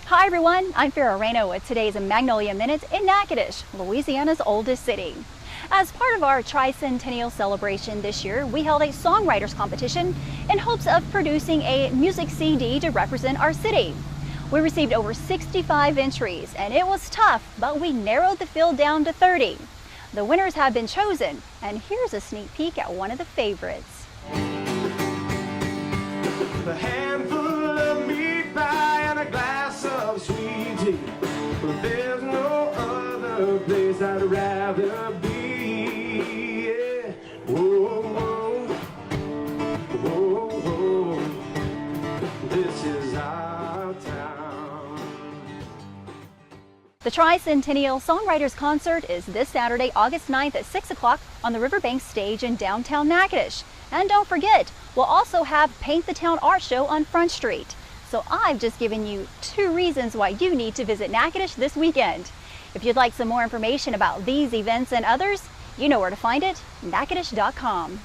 Hi everyone, I'm Farrah Reyno with today's Magnolia Minute in Natchitoches, Louisiana's oldest city. As part of our Tricentennial celebration this year, we held a songwriters competition in hopes of producing a music CD to represent our city. We received over 65 entries and it was tough, but we narrowed the field down to 30. The winners have been chosen, and here's a sneak peek at one of the favorites. A handful of meat pie and a glass of sweet tea, but there's no other place I'd rather be. Yeah. Whoa, whoa, whoa, whoa. This is our town. The Tricentennial Songwriters Concert is this Saturday, August 9th at 6 o'clock on the Riverbank stage in downtown Natchitoches. And don't forget, we'll also have Paint the Town art show on Front Street. So I've just given you 2 reasons why you need to visit Natchitoches this weekend. If you'd like some more information about these events and others, you know where to find it, natchitoches.com.